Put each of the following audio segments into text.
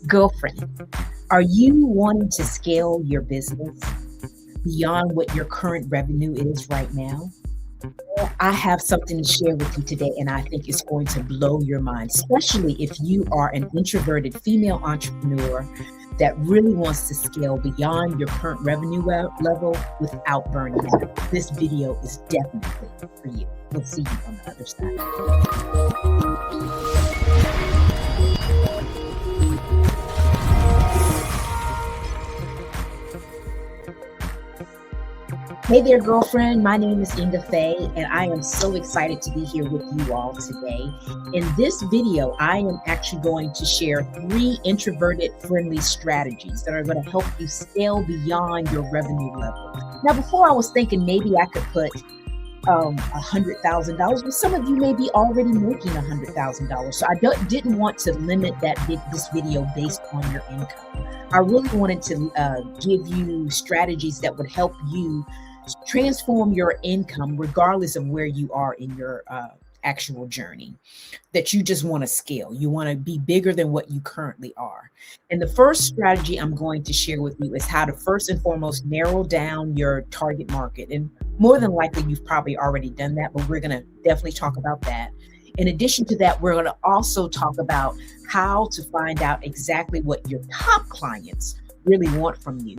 Girlfriend, are you wanting to scale your business beyond what your current revenue is right now? I have something to share with you today, and I think it's going to blow your mind, especially if you are an introverted female entrepreneur that really wants to scale beyond your current revenue level without burning out. This video is definitely for you. We'll see you on the other side. Hey there, girlfriend. My name is Inga Faye, and I am so excited to be here with you all today. In this video, I am actually going to share 3 introverted-friendly strategies that are going to help you scale beyond your revenue level. Now, before I was thinking maybe I could put $100,000, but some of you may be already making $100,000. So I didn't want to limit this video based on your income. I really wanted to give you strategies that would help you transform your income regardless of where you are in your actual journey, that you just want to scale. You want to be bigger than what you currently are. And the first strategy I'm going to share with you is how to first and foremost narrow down your target market. And more than likely, you've probably already done that, but we're going to definitely talk about that. In addition to that, we're going to also talk about how to find out exactly what your top clients really want from you.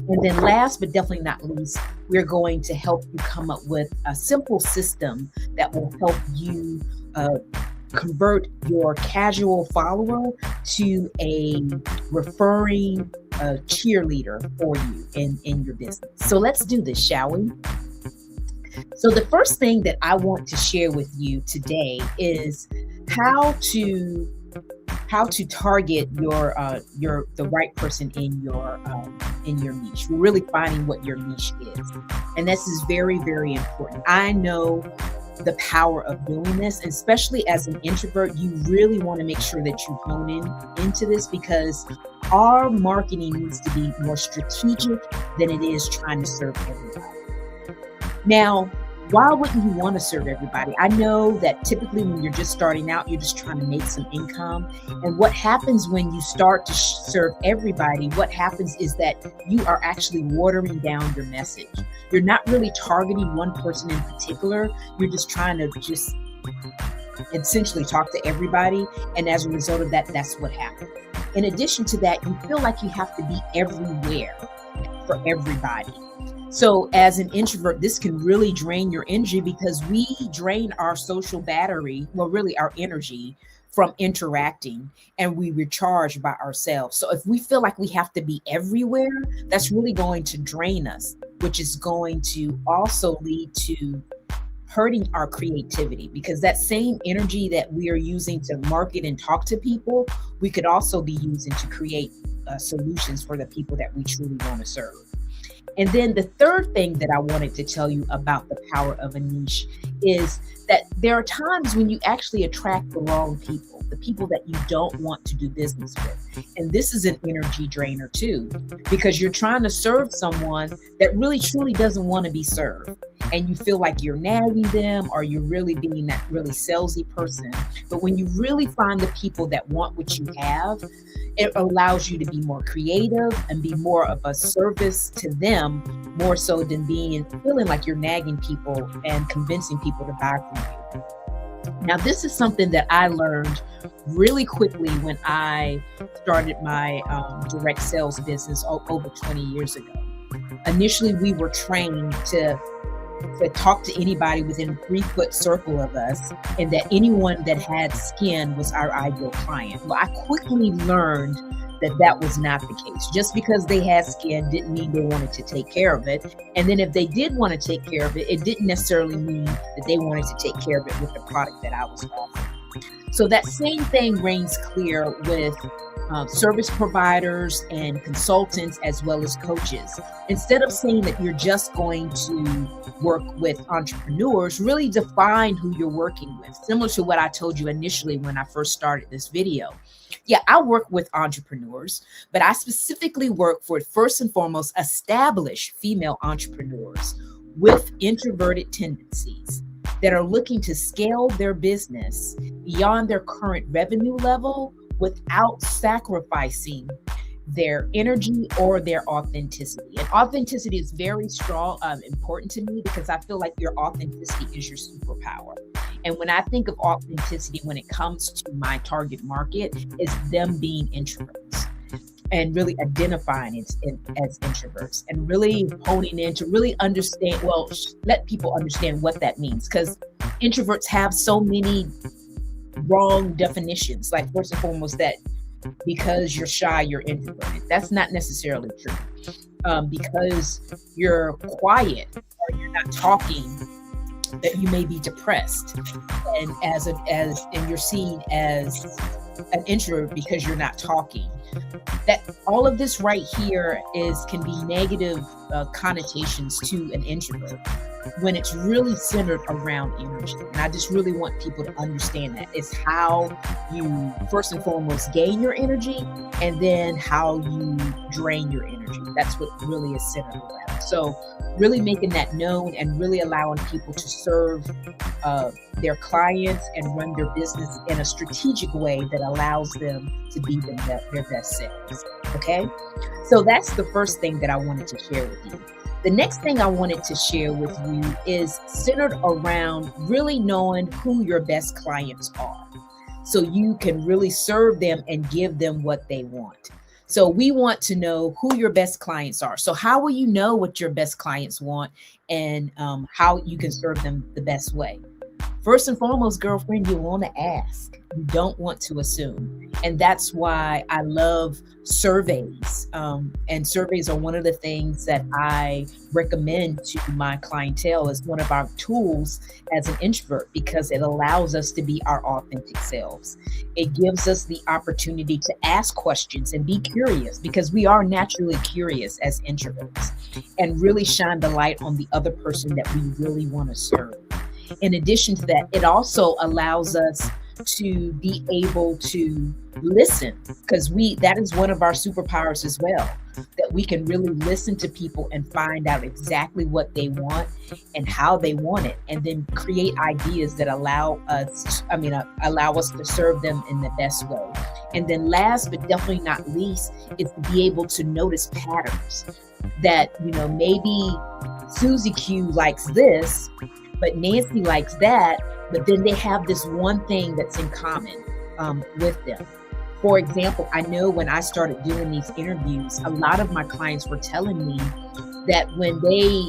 And then last but definitely not least, we're going to help you come up with a simple system that will help you convert your casual follower to a referring cheerleader for you in your business. So let's do this, shall we? So the first thing that I want to share with you today is how to target the right person in your niche. We're really finding what your niche is, and this is very, very important. I know the power of doing this, and especially as an introvert, you really want to make sure that you hone into this, because our marketing needs to be more strategic than it is trying to serve everybody. Now, why wouldn't you want to serve everybody? I know that typically when you're just starting out, you're just trying to make some income. And what happens when you start to serve everybody, what happens is that you are actually watering down your message. You're not really targeting one person in particular. You're just trying to essentially talk to everybody. And as a result of that, that's what happens. In addition to that, you feel like you have to be everywhere for everybody. So as an introvert, this can really drain your energy, because we drain our social battery, well, really our energy, from interacting, and we recharge by ourselves. So if we feel like we have to be everywhere, that's really going to drain us, which is going to also lead to hurting our creativity, because that same energy that we are using to market and talk to people, we could also be using to create solutions for the people that we truly want to serve. And then the third thing that I wanted to tell you about the power of a niche is that there are times when you actually attract the wrong people, the people that you don't want to do business with. And this is an energy drainer too, because you're trying to serve someone that really truly doesn't want to be served. And you feel like you're nagging them, or you're really being that really salesy person. But when you really find the people that want what you have, it allows you to be more creative and be more of a service to them, more so than feeling like you're nagging people and convincing people to buy from you. Now, this is something that I learned really quickly when I started my direct sales business over 20 years ago. Initially, we were trained to talk to anybody within a 3-foot circle of us, and that anyone that had skin was our ideal client. Well, I quickly learned that was not the case. Just because they had skin didn't mean they wanted to take care of it. And then if they did want to take care of it, it didn't necessarily mean that they wanted to take care of it with the product that I was offering. So that same thing reigns clear with service providers and consultants, as well as coaches. Instead of saying that you're just going to work with entrepreneurs, really define who you're working with. Similar to what I told you initially when I first started this video. Yeah, I work with entrepreneurs, but I specifically work for, first and foremost, established female entrepreneurs with introverted tendencies that are looking to scale their business beyond their current revenue level without sacrificing their energy or their authenticity. And authenticity is very strong, important to me, because I feel like your authenticity is your superpower. And when I think of authenticity, when it comes to my target market, is them being introverts and really identifying as introverts and really honing in to really understand, well, let people understand what that means. Because introverts have so many wrong definitions. Like, first and foremost, that because you're shy, you're introverted. That's not necessarily true. Because you're quiet or you're not talking, that you may be depressed, and and you're seen as an introvert because you're not talking. That all of this right here can be negative connotations to an introvert, when it's really centered around energy. And I just really want people to understand that it's how you first and foremost gain your energy, and then how you drain your energy. That's what really is centered around. So really making that known and really allowing people to serve their clients and run their business in a strategic way that allows them to be their best selves. Okay, so that's the first thing that I wanted to share with you. The next thing I wanted to share with you is centered around really knowing who your best clients are, so you can really serve them and give them what they want. So we want to know who your best clients are. So how will you know what your best clients want, and how you can serve them the best way? First and foremost, girlfriend, you want to ask. You don't want to assume. And that's why I love surveys. And surveys are one of the things that I recommend to my clientele as one of our tools as an introvert, because it allows us to be our authentic selves. It gives us the opportunity to ask questions and be curious, because we are naturally curious as introverts, and really shine the light on the other person that we really want to serve. In addition to that, it also allows us to be able to listen, because that is one of our superpowers as well, that we can really listen to people and find out exactly what they want and how they want it, and then create ideas that allow us to serve them in the best way. And then last but definitely not least is to be able to notice patterns that, maybe Susie Q likes this, but Nancy likes that, but then they have this one thing that's in common with them. For example, I know when I started doing these interviews, a lot of my clients were telling me that when they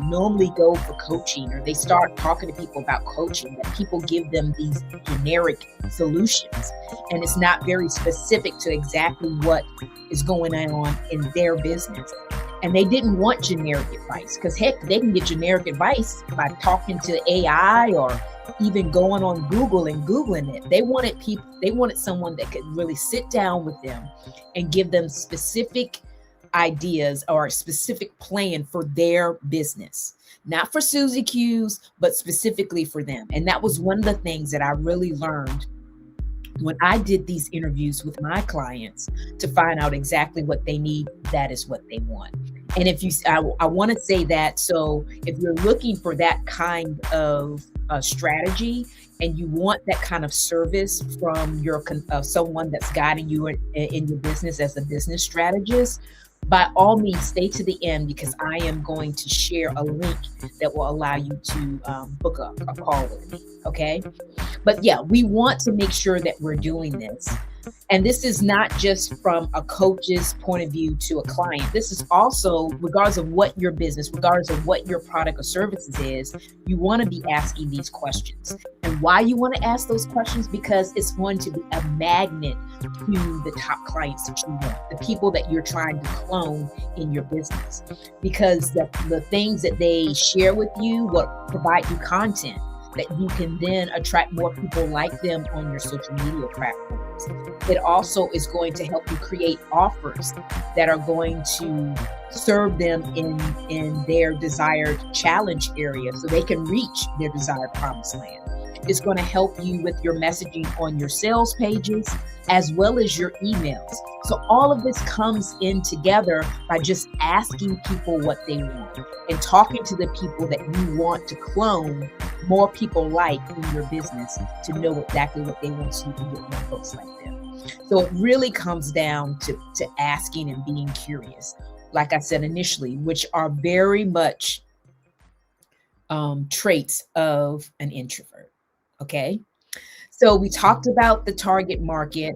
normally go for coaching, or they start talking to people about coaching, that people give them these generic solutions, and it's not very specific to exactly what is going on in their business. And they didn't want generic advice, because heck, they can get generic advice by talking to AI or even going on Google and Googling it. They wanted someone that could really sit down with them and give them specific ideas or a specific plan for their business. Not for Susie Q's, but specifically for them. And that was one of the things that I really learned when I did these interviews with my clients, to find out exactly what they need. That is what they want. And I want to say that, so if you're looking for that kind of strategy, and you want that kind of service from someone that's guiding you in your business as a business strategist, by all means, stay to the end, because I am going to share a link that will allow you to book a call with me. Okay. But yeah, we want to make sure that we're doing this. And this is not just from a coach's point of view to a client. This is also, regardless of what your business, regardless of what your product or services is, you want to be asking these questions. And why you want to ask those questions? Because it's going to be a magnet to the top clients that you want, the people that you're trying to clone in your business. Because the things that they share with you will provide you content that you can then attract more people like them on your social media platforms. It also is going to help you create offers that are going to serve them in their desired challenge area, so they can reach their desired promised land. It's going to help you with your messaging on your sales pages as well as your emails. So all of this comes in together by just asking people what they want and talking to the people that you want to clone more people like in your business to know exactly what they want so you can get more folks like them. So it really comes down to asking and being curious, like I said initially, which are very much traits of an introvert. Okay. So we talked about the target market,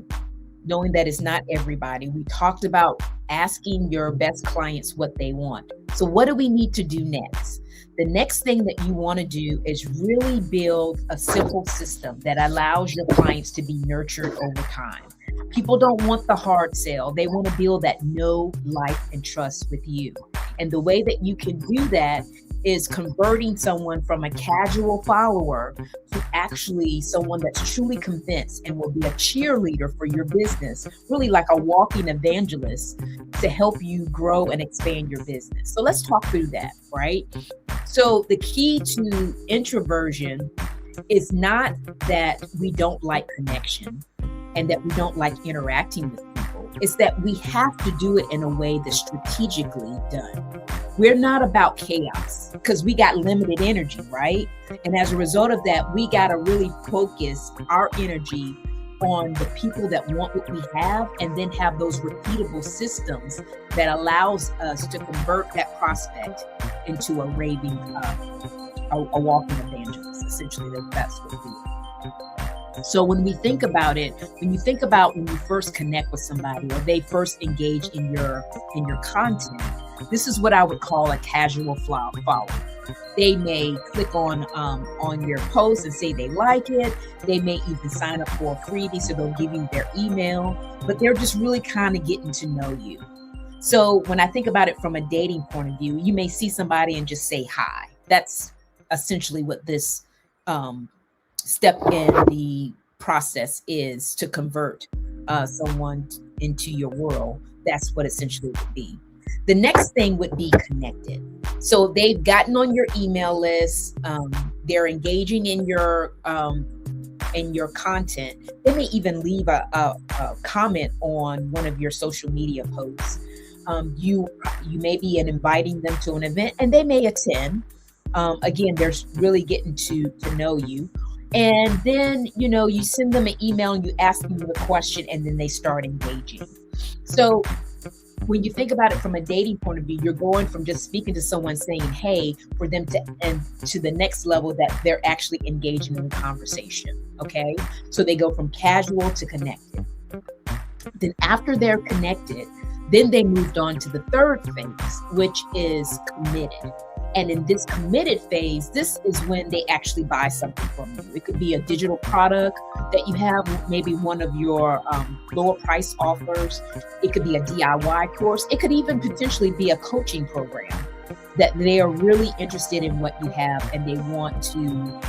knowing that it's not everybody. We talked about asking your best clients what they want. So what do we need to do next? The next thing that you want to do is really build a simple system that allows your clients to be nurtured over time. People don't want the hard sell. They want to build that know, like, and trust with you. And the way that you can do that is converting someone from a casual follower to actually someone that's truly convinced and will be a cheerleader for your business, really like a walking evangelist to help you grow and expand your business. So let's talk through that, right? So the key to introversion is not that we don't like connection and that we don't like interacting with people. It's that we have to do it in a way that's strategically done. We're not about chaos because we got limited energy, right? And as a result of that, we got to really focus our energy on the people that want what we have and then have those repeatable systems that allows us to convert that prospect into a raving, a walking evangelist. Essentially, that's what we do. So when we think about it, when you think about when you first connect with somebody or they first engage in your content, this is what I would call a casual follower. They may click on your post and say they like it. They may even sign up for a freebie, so they'll give you their email, but they're just really kind of getting to know you. So when I think about it from a dating point of view, you may see somebody and just say hi. That's essentially what this step in the process is to convert someone into your world. That's what essentially it would be. The next thing would be connected. So they've gotten on your email list. They're engaging in your content. They may even leave a comment on one of your social media posts. You may be inviting them to an event, and they may attend. Again, they're really getting to know you. And then, you send them an email and you ask them the question, and then they start engaging. So when you think about it from a dating point of view, you're going from just speaking to someone saying, hey, for them to the next level that they're actually engaging in a conversation. Okay. So they go from casual to connected. Then after they're connected, then they moved on to the third phase, which is committed. And in this committed phase, this is when they actually buy something from you. It could be a digital product that you have, maybe one of your lower price offers. It could be a DIY course. It could even potentially be a coaching program that they are really interested in what you have and they want to,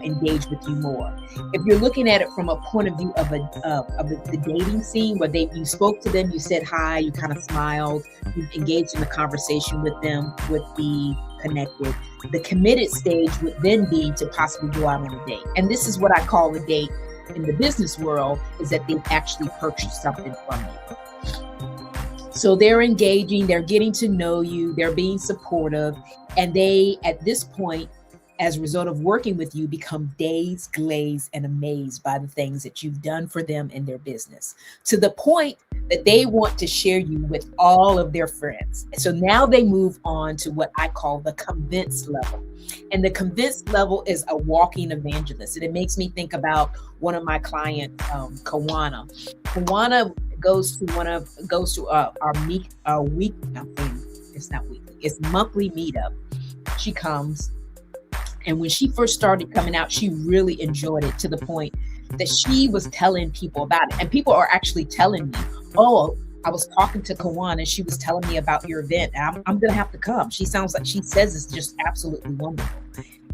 engage with you more. If you're looking at it from a point of view of the dating scene where you spoke to them, you said hi, you kind of smiled, you engaged in a conversation with them, would be connected. The committed stage would then be to possibly go out on a date. And this is what I call a date in the business world, is that they've actually purchased something from you. So they're engaging, they're getting to know you, they're being supportive, and they, at this point, as a result of working with you, become dazed, glazed, and amazed by the things that you've done for them in their business, to the point that they want to share you with all of their friends. So now they move on to what I call the convinced level. And the convinced level is a walking evangelist. And it makes me think about one of my clients, Kawana. Kawana goes to our week. It's not weekly. It's monthly meetup. She comes. And when she first started coming out, she really enjoyed it, to the point that she was telling people about it. And people are actually telling me, oh, I was talking to Kawan and she was telling me about your event. And I'm going to have to come. She says it's just absolutely wonderful.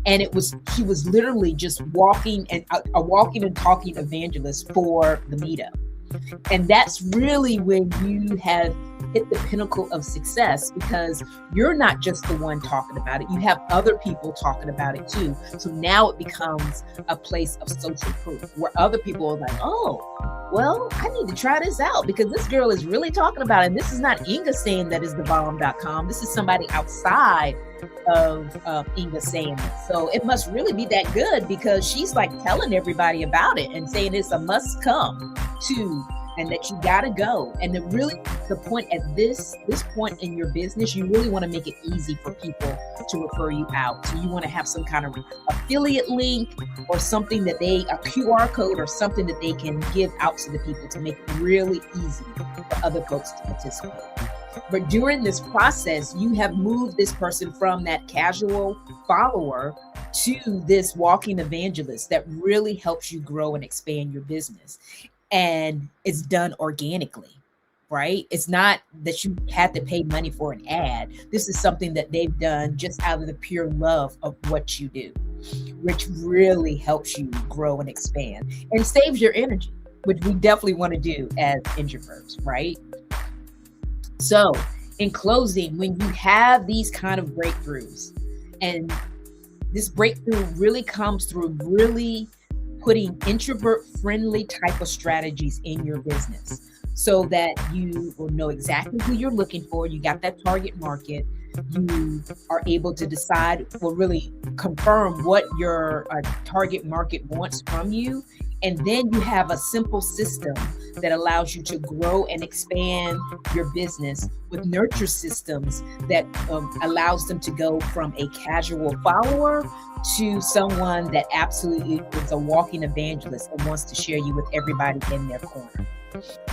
And she was literally just walking and talking evangelist for the meetup. And that's really when you have hit the pinnacle of success, because you're not just the one talking about it. You have other people talking about it too. So now it becomes a place of social proof where other people are like, oh, well, I need to try this out because this girl is really talking about it. And this is not Inga saying that is the bomb.com. This is somebody outside of Inga saying it. So it must really be that good, because she's like telling everybody about it and saying it's a must come to, and that you gotta go. And the point at this point in your business, you really want to make it easy for people to refer you out. So you want to have some kind of affiliate link or something that a QR code or something that they can give out to the people to make it really easy for other folks to participate. But during this process, you have moved this person from that casual follower to this walking evangelist that really helps you grow and expand your business. And it's done organically, right? It's not that you had to pay money for an ad. This is something that they've done just out of the pure love of what you do, which really helps you grow and expand and saves your energy, which we definitely want to do as introverts, right? So in closing, when you have these kind of breakthroughs, and this breakthrough really comes through really putting introvert friendly type of strategies in your business so that you will know exactly who you're looking for. You got that target market. You are able to decide, well, really confirm what your target market wants from you. And then you have a simple system that allows you to grow and expand your business with nurture systems that allows them to go from a casual follower to someone that absolutely is a walking evangelist and wants to share you with everybody in their corner.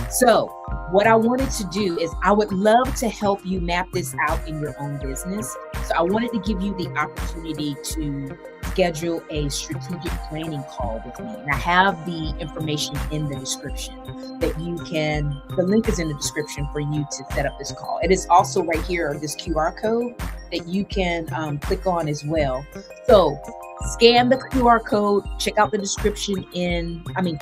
So what I wanted to do is I would love to help you map this out in your own business. So I wanted to give you the opportunity to schedule a strategic planning call with me. And I have the information in the description that the link is in the description for you to set up this call. It is also right here, this QR code that you can click on as well. So scan the QR code, check out the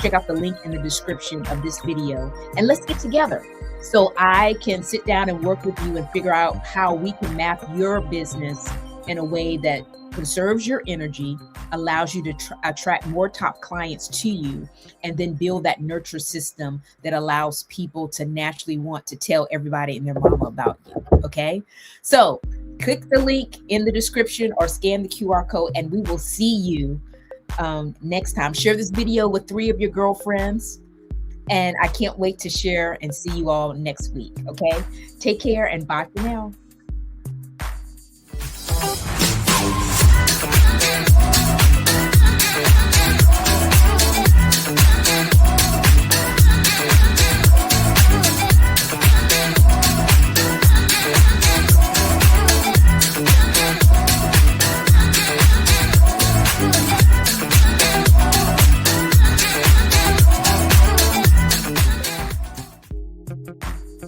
check out the link in the description of this video, and let's get together so I can sit down and work with you and figure out how we can map your business in a way that conserves your energy, allows you to attract more top clients to you, and then build that nurture system that allows people to naturally want to tell everybody and their mama about you. Okay, so click the link in the description or scan the QR code, and we will see you next time. Share this video with 3 of your girlfriends, and I can't wait to share and see you all next week. Okay, take care and bye for now.